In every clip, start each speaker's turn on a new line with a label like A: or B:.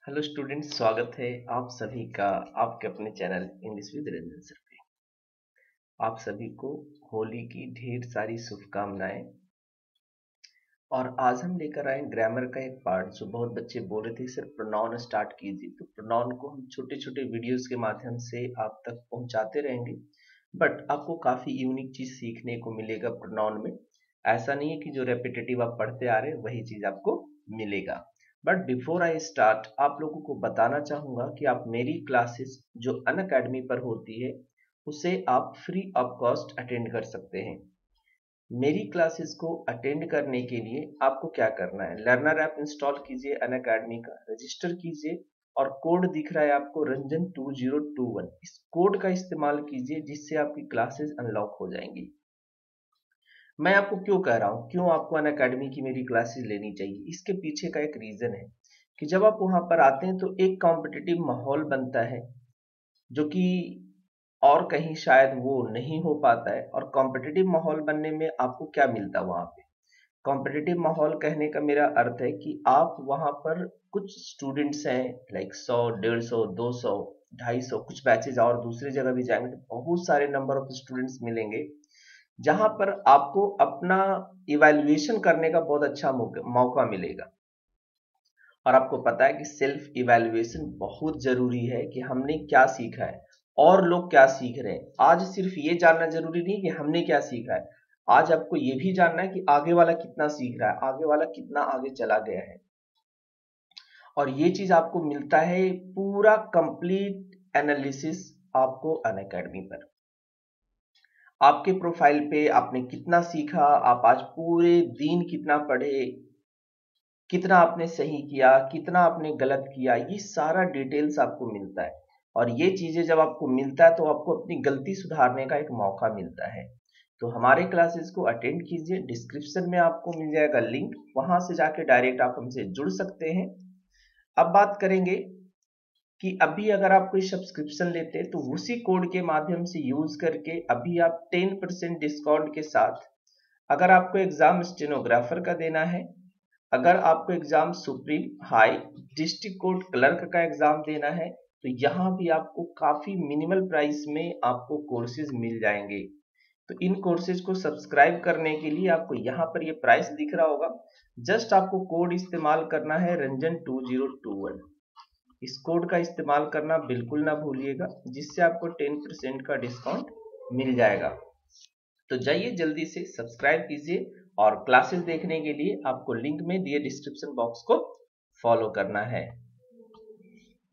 A: Hello students, स्वागत है आप सभी का आपके अपने channel English with Ranjan sir पे। आप सभी को होली की ढेर सारी शुभकामनाएं। और आज हम लेकर आए ग्रामर का एक पार्ट जो बहुत बच्चे बोल रहे थे सर प्रोनाउन स्टार्ट कीजिए। तो प्रोनाउन को हम छोटे छोटे वीडियोस के माध्यम से आप तक पहुंचाते रहेंगे, बट आपको काफी यूनिक चीज सीखने को मिलेगा प्रोनाउन में। ऐसा नहीं है कि जो रेपिटेटिव आप पढ़ते आ रहे हैं वही चीज आपको मिलेगा। बट बिफोर आई स्टार्ट आप लोगों को बताना चाहूंगा कि आप मेरी क्लासेस जो अनअकैडमी पर होती है उसे आप फ्री ऑफ कॉस्ट अटेंड कर सकते हैं। मेरी क्लासेस को अटेंड करने के लिए आपको क्या करना है, लर्नर ऐप इंस्टॉल कीजिए, अनअकैडमी का रजिस्टर कीजिए और कोड दिख रहा है आपको रंजन 2021। इस कोड का इस्तेमाल कीजिए जिससे आपकी क्लासेस अनलॉक हो जाएंगी। मैं आपको क्यों कह रहा हूं, क्यों आपको अनअकैडमी की मेरी क्लासेस लेनी चाहिए, इसके पीछे का एक रीजन है कि जब आप वहां पर आते हैं तो एक कॉम्पिटिटिव माहौल बनता है जो कि और कहीं शायद वो नहीं हो पाता है। और कॉम्पिटिटिव माहौल बनने में आपको क्या मिलता है वहां पे, कॉम्पिटिटिव माहौल कहने का मेरा अर्थ है कि आप वहां पर कुछ स्टूडेंट्स हैं, लाइक 100, 150, 200, 250, कुछ बैचेज और दूसरी जगह भी जाएंगे तो बहुत सारे नंबर ऑफ स्टूडेंट्स मिलेंगे जहां पर आपको अपना इवैल्यूएशन करने का बहुत अच्छा मौका मिलेगा। और आपको पता है कि सेल्फ इवैल्यूएशन बहुत जरूरी है कि हमने क्या सीखा है और लोग क्या सीख रहे हैं। आज सिर्फ ये जानना जरूरी नहीं कि हमने क्या सीखा है, आज आपको ये भी जानना है कि आगे वाला कितना सीख रहा है, आगे वाला कितना आगे चला गया है। और ये चीज आपको मिलता है पूरा कंप्लीट एनालिसिस आपको अनअकैडमी पर। आपके प्रोफाइल पे आपने कितना सीखा, आप आज पूरे दिन कितना पढ़े, कितना आपने सही किया, कितना आपने गलत किया, ये सारा डिटेल्स आपको मिलता है। और ये चीजें जब आपको मिलता है तो आपको अपनी गलती सुधारने का एक मौका मिलता है। तो हमारे क्लासेस को अटेंड कीजिए, डिस्क्रिप्शन में आपको मिल जाएगा लिंक, वहां से जाके डायरेक्ट आप हमसे जुड़ सकते हैं। अब बात करेंगे कि अभी अगर आप कोई सब्सक्रिप्शन लेते हैं तो उसी कोड के माध्यम से यूज करके अभी आप 10% डिस्काउंट के साथ, अगर आपको एग्जाम स्टेनोग्राफर का देना है, अगर आपको exam supreme high district court clerk का एग्जाम देना है तो यहाँ भी आपको काफी मिनिमल प्राइस में आपको कोर्सेज मिल जाएंगे। तो इन कोर्सेज को सब्सक्राइब करने के लिए आपको यहाँ पर ये प्राइस दिख रहा होगा, जस्ट आपको कोड इस्तेमाल करना है रंजन 2021। इस कोड का इस्तेमाल करना बिल्कुल ना भूलिएगा जिससे आपको 10% का डिस्काउंट मिल जाएगा। तो जाइए जल्दी से सब्सक्राइब कीजिए और क्लासेस देखने के लिए आपको लिंक में दिए डिस्क्रिप्शन बॉक्स को फॉलो करना है।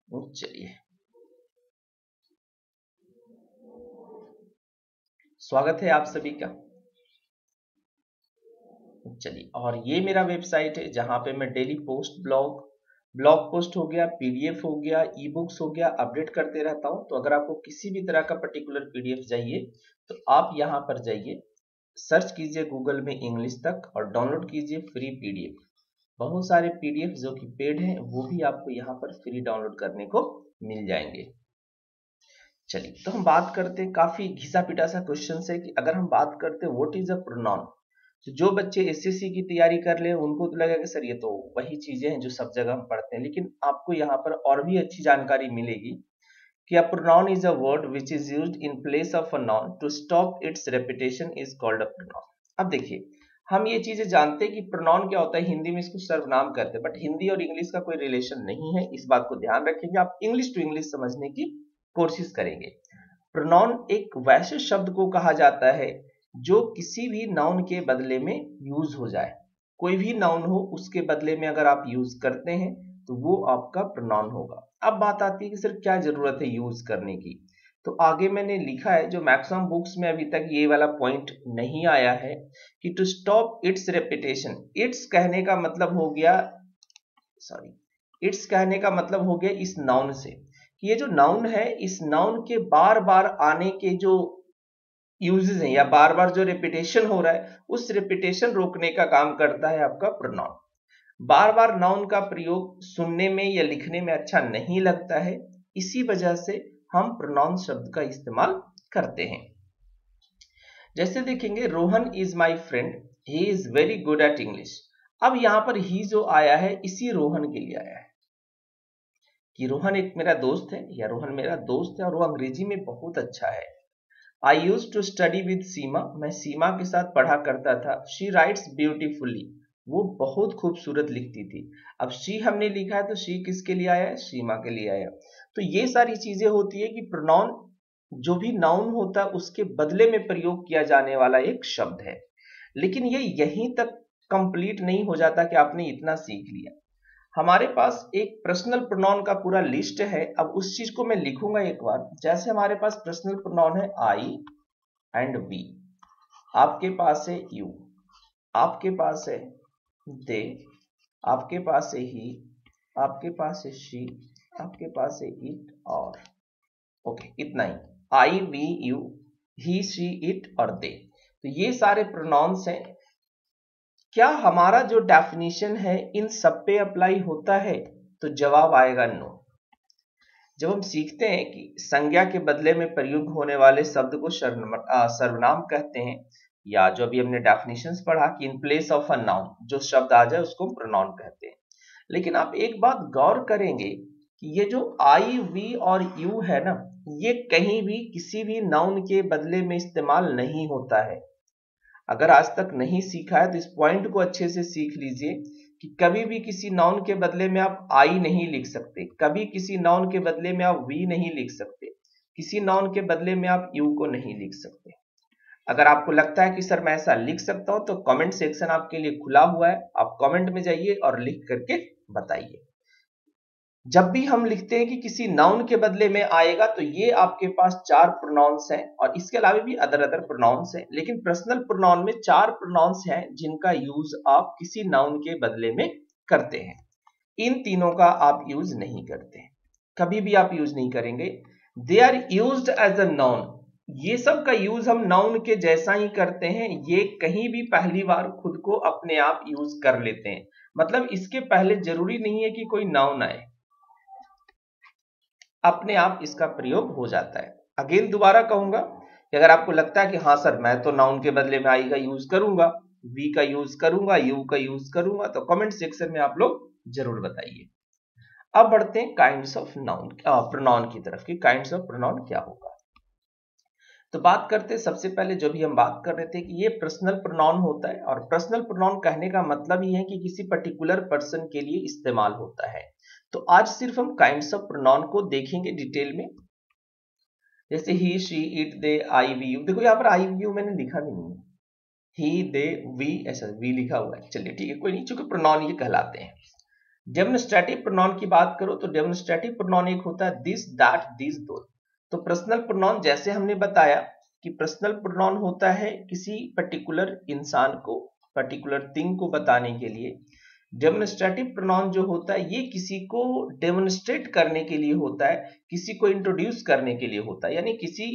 A: चलिए, स्वागत है आप सभी का। चलिए, और ये मेरा वेबसाइट है जहां पे मैं डेली पोस्ट ब्लॉग पोस्ट हो गया, पीडीएफ हो गया, ई बुक्स हो गया, अपडेट करते रहता हूं। तो अगर आपको किसी भी तरह का पर्टिकुलर पीडीएफ चाहिए तो आप यहाँ पर जाइए, सर्च कीजिए गूगल में इंग्लिश तक और डाउनलोड कीजिए फ्री पीडीएफ। बहुत सारे पीडीएफ जो कि पेड हैं वो भी आपको यहाँ पर फ्री डाउनलोड करने को मिल जाएंगे। चलिए, तो हम बात करते हैं, काफी घिसा पिटा सा क्वेश्चन है कि अगर हम बात करते हैं व्हाट इज अ प्रोनाउन, तो जो बच्चे एसएससी की तैयारी कर ले उनको तो लगेगा सर ये तो वही चीजें हैं जो सब जगह हम पढ़ते हैं, लेकिन आपको यहाँ पर और भी अच्छी जानकारी मिलेगी कि a pronoun is a word which is used in place of a noun to stop its repetition is called a pronoun। अब देखिए, हम ये चीजें जानते हैं कि प्रोनाउन क्या होता है, हिंदी में इसको सर्वनाम कहते हैं, बट हिंदी और इंग्लिश का कोई रिलेशन नहीं है, इस बात को ध्यान रखेंगे। आप इंग्लिश टू इंग्लिश समझने की कोशिश करेंगे। प्रोनाउन एक वैसे शब्द को कहा जाता है जो किसी भी नाउन के बदले में यूज हो जाए। कोई भी नाउन हो उसके बदले में अगर आप यूज करते हैं तो वो आपका प्रोनाउन होगा। अब बात आती है कि सर क्या जरूरत है यूज करने की, तो आगे मैंने लिखा है जो मैक्सिमम बुक्स में अभी तक ये वाला पॉइंट नहीं आया है कि to stop its repetition. Its कहने का मतलब हो गया, सॉरी, इट्स कहने का मतलब हो गया इस नाउन से कि ये जो नाउन है इस नाउन के बार बार आने के जो यूजेस हैं या बार बार जो रिपीटेशन हो रहा है उस रिपीटेशन रोकने का काम करता है आपका प्रोनाउन। बार बार नाउन का प्रयोग सुनने में या लिखने में अच्छा नहीं लगता है, इसी वजह से हम प्रोनाउन शब्द का इस्तेमाल करते हैं। जैसे देखेंगे, Rohan is my friend, he is very good at English. अब यहां पर ही जो आया है इसी रोहन के लिए आया है। कि रोहन एक मेरा दोस्त है या रोहन मेरा दोस्त है और वो अंग्रेजी में बहुत अच्छा है। आई यूज टू स्टडी विद सीमा, मैं सीमा के साथ पढ़ा करता था। शी राइट्स ब्यूटीफुली, वो बहुत खूबसूरत लिखती थी। अब शी हमने लिखा है तो शी किसके लिए आया है? सीमा के लिए आया। तो ये सारी चीजें होती है कि प्रोनाउन जो भी नाउन होता है उसके बदले में प्रयोग किया जाने वाला एक शब्द है। लेकिन ये यहीं तक कंप्लीट नहीं हो जाता कि आपने इतना सीख लिया। हमारे पास एक पर्सनल प्रोनाउन का पूरा लिस्ट है। अब उस चीज को मैं लिखूंगा एक बार। जैसे हमारे पास पर्सनल प्रोनाउन है आई एंड वी, आपके पास है यू, आपके पास है दे, आपके पास है ही, आपके पास है शी, आपके पास है इट और ओके, इतना ही। I we you he she it और दे, तो ये सारे प्रोनाउंस हैं। क्या हमारा जो डेफिनेशन है इन सब पे अप्लाई होता है? तो जवाब आएगा नो। जब हम सीखते हैं कि संज्ञा के बदले में प्रयुक्त होने वाले शब्द को सर्वनाम कहते हैं, या जो अभी हमने डेफिनेशंस पढ़ा कि in place of a noun जो शब्द आ जाए उसको प्रोनाउन कहते हैं। लेकिन आप एक बात गौर करेंगे कि ये जो आई वी और यू है ना, ये कहीं भी किसी भी नाउन के बदले में इस्तेमाल नहीं होता है। अगर आज तक नहीं सीखा है तो इस पॉइंट को अच्छे से सीख लीजिए कि कभी भी किसी नाउन के बदले में आप आई नहीं लिख सकते, कभी किसी नाउन के बदले में आप वी नहीं लिख सकते, किसी नाउन के बदले में आप यू को नहीं लिख सकते। अगर आपको लगता है कि सर मैं ऐसा लिख सकता हूं तो कमेंट सेक्शन आपके लिए खुला हुआ है, आप कमेंट में जाइए और लिख करके बताइए। जब भी हम लिखते हैं कि किसी नाउन के बदले में आएगा तो ये आपके पास 4 प्रोनाउंस हैं और इसके अलावा भी अदर प्रोनाउंस हैं, लेकिन पर्सनल प्रोनाउन में 4 प्रोनाउंस हैं जिनका यूज आप किसी नाउन के बदले में करते हैं। इन तीनों का आप यूज नहीं करते, कभी भी आप यूज नहीं करेंगे। They are used as a noun, ये सब का यूज हम नाउन के जैसा ही करते हैं। ये कहीं भी पहली बार खुद को अपने आप यूज कर लेते हैं, मतलब इसके पहले जरूरी नहीं है कि कोई नाउन आए, अपने आप इसका प्रयोग हो जाता है। अगेन दोबारा कहूंगा कि अगर आपको लगता है कि हाँ सर मैं तो नाउन के बदले में आई का यूज करूंगा, वी का यूज करूंगा, यू का यूज करूंगा, तो कमेंट सेक्शन में आप लोग जरूर बताइए। अब बढ़ते हैं काइंड्स ऑफ नाउन प्रोनाउन की तरफ कि काइंड्स ऑफ प्रोनाउन क्या होगा। तो बात करते हैं, सबसे पहले जो भी हम बात कर रहे थे कि ये पर्सनल प्रोनाउन होता है और पर्सनल प्रोनाउन कहने का मतलब ही है कि किसी पर्टिकुलर पर्सन के लिए इस्तेमाल होता है। तो आज सिर्फ हम काइंड्स ऑफ प्रोनाउन को देखेंगे डिटेल में, जैसे he she it they I we you. देखो यहाँ पर आई वी यू मैंने लिखा भी नहीं है, ही दे वी ऐसा वी लिखा हुआ है, चलिए ठीक है कोई नहीं, चूंकि प्रोनाउन ये कहलाते हैं। डेमोन्स्ट्रेटिव प्रोनाउन की बात करो तो डेमोन्स्ट्रेटिव प्रोनाउन एक होता है दिस दैट दिस दो। तो पर्सनल प्रोनाउन जैसे हमने बताया कि पर्सनल प्रोनाउन होता है किसी पर्टिकुलर इंसान को, पर्टिकुलर थिंग को बताने के लिए। डेमोन्स्ट्रेटिव प्रोनाउन जो होता है ये किसी को डेमोन्स्ट्रेट करने के लिए होता है, किसी को इंट्रोड्यूस करने के लिए होता है, यानी किसी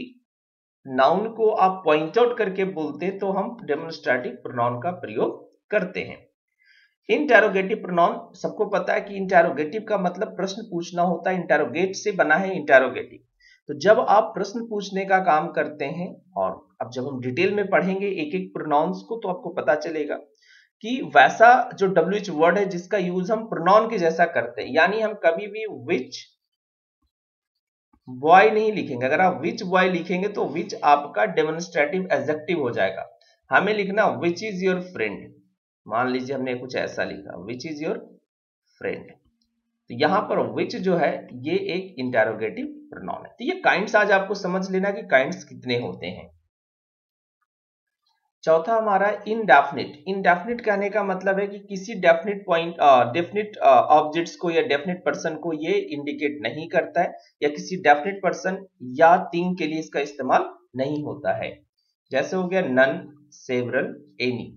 A: नाउन को आप पॉइंट आउट करके बोलते हैं तो हम डेमोन्स्ट्रेटिव प्रोनाउन का प्रयोग करते हैं। इंटेरोगेटिव प्रोनाउन सबको पता है कि इंटेरोगेटिव का मतलब प्रश्न पूछना होता है, इंटेरोगेट से बना है इंटेरोगेटिव। तो जब आप प्रश्न पूछने का काम करते हैं, और अब जब हम डिटेल में पढ़ेंगे एक एक प्रोनाउंस को तो आपको पता चलेगा कि वैसा जो WH वर्ड है जिसका यूज हम प्रोनाउन के जैसा करते हैं, यानी हम कभी भी विच बॉय नहीं लिखेंगे। अगर आप विच बॉय लिखेंगे तो विच आपका डेमोन्स्ट्रेटिव एडजेक्टिव हो जाएगा। हमें लिखना विच इज योर फ्रेंड, मान लीजिए हमने कुछ ऐसा लिखा विच इज योर फ्रेंड, तो यहां पर विच जो है ये एक इंटेरोगेटिव प्रोनाउन है। तो ये काइंड्स आज आपको समझ लेना कि काइंड्स कितने होते हैं। चौथा हमारा इनडेफिनिट। इनडेफिनिट कहने का मतलब है कि किसी डेफिनिट पॉइंट डेफिनिट ऑब्जेक्ट्स को या डेफिनिट पर्सन को ये इंडिकेट नहीं करता है, या किसी डेफिनिट पर्सन या थिंग के लिए इसका इस्तेमाल नहीं होता है। जैसे हो गया नन, सेवरल, एनी।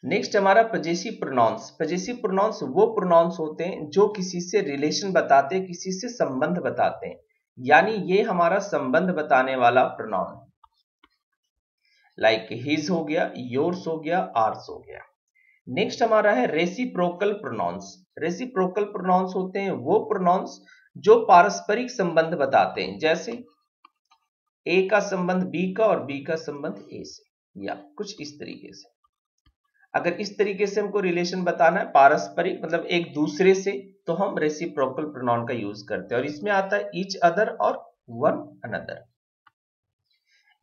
A: नेक्स्ट हमारा पजेसिव प्रोनाउंस। पजेसिव प्रोनाउंस वो प्रोनाउंस होते हैं जो किसी से रिलेशन बताते हैं, किसी से संबंध बताते हैं, यानी ये हमारा संबंध बताने वाला प्रोनाउन है। लाइक हिज हो गया, योर्स हो गया, आर्स हो गया। नेक्स्ट हमारा है रेसिप्रोकल प्रोनाउंस। रेसिप्रोकल प्रोनाउंस होते हैं वो प्रोनाउंस जो पारस्परिक संबंध बताते हैं, जैसे ए का संबंध बी का और बी का संबंध ए से, या कुछ इस तरीके से। अगर इस तरीके से हमको रिलेशन बताना है पारस्परिक मतलब एक दूसरे से, तो हम रेसिप्रोकल प्रोनाउन का यूज करते हैं और इसमें आता है ईच अदर और वन अनदर।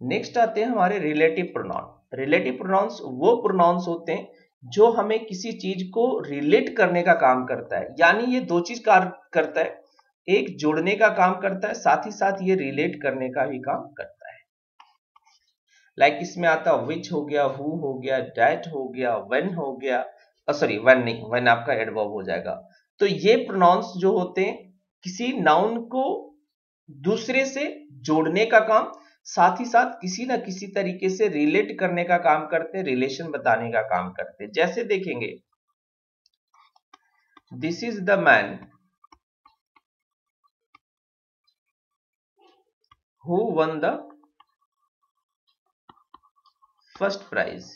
A: नेक्स्ट आते हैं हमारे रिलेटिव प्रोनाउन। रिलेटिव प्रोनाउंस वो प्रोनाउंस होते हैं जो हमें किसी चीज को रिलेट करने का काम करता है, यानी ये दो चीज कार्य करता है, एक जोड़ने का काम करता है, साथ ही साथ ये रिलेट करने का भी काम करता है। लाइक इसमें आता है विच हो गया, हु हो गया, डैट हो गया, व्हेन हो गया, सॉरी व्हेन नहीं, व्हेन आपका एडवर्ब हो जाएगा। तो ये प्रोनाउंस जो होते हैं किसी नाउन को दूसरे से जोड़ने का काम, साथ ही साथ किसी ना किसी तरीके से रिलेट करने का काम करते हैं, रिलेशन बताने का काम करते हैं। जैसे देखेंगे this is the man who won the first prize.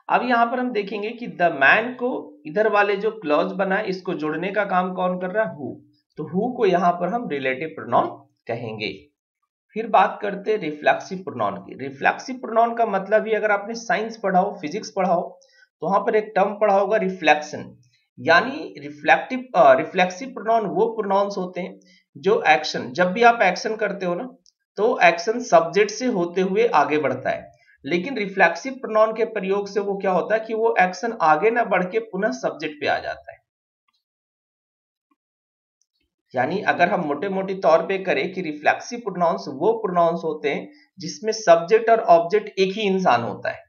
A: अब यहां पर हम देखेंगे कि द मैन को इधर वाले जो क्लॉज बना है इसको जोड़ने का काम कौन कर रहा है, हु। तो हु को यहां पर हम रिलेटिव प्रोनाउन कहेंगे। फिर बात करते हैं रिफ्लेक्सिव प्रोनाउन की। रिफ्लेक्सिव प्रोनाउन का मतलब ही अगर आपने साइंस पढ़ा हो, फिजिक्स पढ़ा हो, तो वहां पर एक टर्म पढ़ा होगा रिफ्लेक्शन, यानी रिफ्लेक्सिव प्रोनाउन वो प्रोनाउंस होते हैं जो एक्शन, जब भी आप एक्शन करते हो ना तो एक्शन सब्जेक्ट से होते हुए आगे बढ़ता है, लेकिन रिफ्लेक्सिव प्रोनाउन के प्रयोग से वो क्या होता है कि वो एक्शन आगे ना बढ़ के पुनः सब्जेक्ट पे आ जाता है। यानी अगर हम मोटे मोटे तौर पे करें कि रिफ्लेक्सिव प्रोनाउंस वो प्रोनाउंस होते हैं जिसमें सब्जेक्ट और ऑब्जेक्ट एक ही इंसान होता है,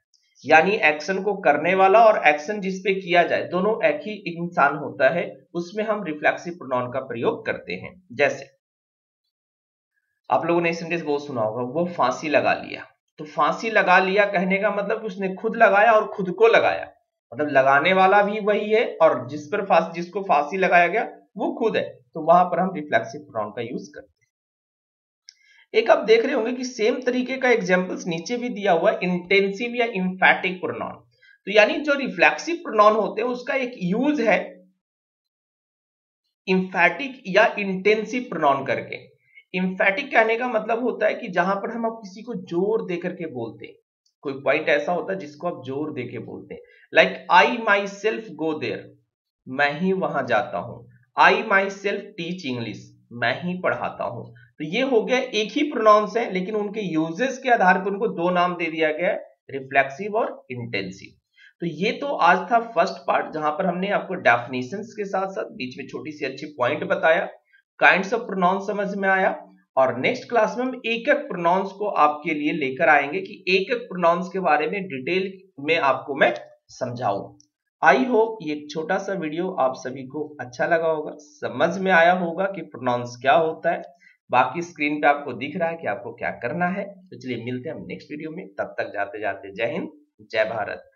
A: यानी एक्शन को करने वाला और एक्शन जिस पे किया जाए दोनों एक ही इंसान होता है, उसमें हम रिफ्लेक्सिव प्रोनाउन का प्रयोग करते हैं। जैसे आप लोगों ने सेंटेंस बहुत सुना होगा, वो फांसी लगा लिया। तो फांसी लगा लिया कहने का मतलब उसने खुद लगाया और खुद को लगाया, मतलब लगाने वाला भी वही है और जिसको फांसी लगाया गया वो खुद है, तो वहां पर हम रिफ्लेक्सिव प्रोनाउन का यूज करते हैं। एक आप देख रहे होंगे कि सेम तरीके का एग्जांपल्स नीचे भी दिया हुआ है, इंटेंसिव या इंफैटिक प्रोनाउन। तो यानी जो रिफ्लेक्सिव प्रोनाउन होते हैं उसका एक यूज है इंफैटिक या इंटेंसिव प्रोनाउन करके। इंफैटिक कहने का मतलब होता है कि जहां पर हम किसी को जोर दे करके बोलते हैं, कोई पॉइंट ऐसा होता है जिसको आप जोर दे के बोलते हैं। Like I myself go there, मैं ही वहां जाता हूं। I myself teach English, मैं ही पढ़ाता हूं। तो ये हो गया एक ही प्रोनाउंस है, लेकिन उनके यूजेस के आधार पर उनको दो नाम दे दिया गया है, रिफ्लेक्सिव और इंटेंसिव। तो ये तो आज था फर्स्ट पार्ट, जहां पर हमने आपको डेफिनेशंस के साथ साथ बीच में छोटी सी अच्छी पॉइंट बताया, काइंड्स ऑफ प्रोनाउन समझ में आया। और नेक्स्ट क्लास में हम एक एक प्रोनाउंस को आपके लिए लेकर आएंगे कि एक एक प्रोनाउंस के बारे में डिटेल में आपको मैं समझाऊं। आई होप ये छोटा सा वीडियो आप सभी को अच्छा लगा होगा, समझ में आया होगा कि प्रोनाउंस क्या होता है। बाकी स्क्रीन पे आपको दिख रहा है कि आपको क्या करना है। तो चलिए मिलते हैं हम नेक्स्ट वीडियो में, तब तक जाते जाते जय हिंद, जय भारत।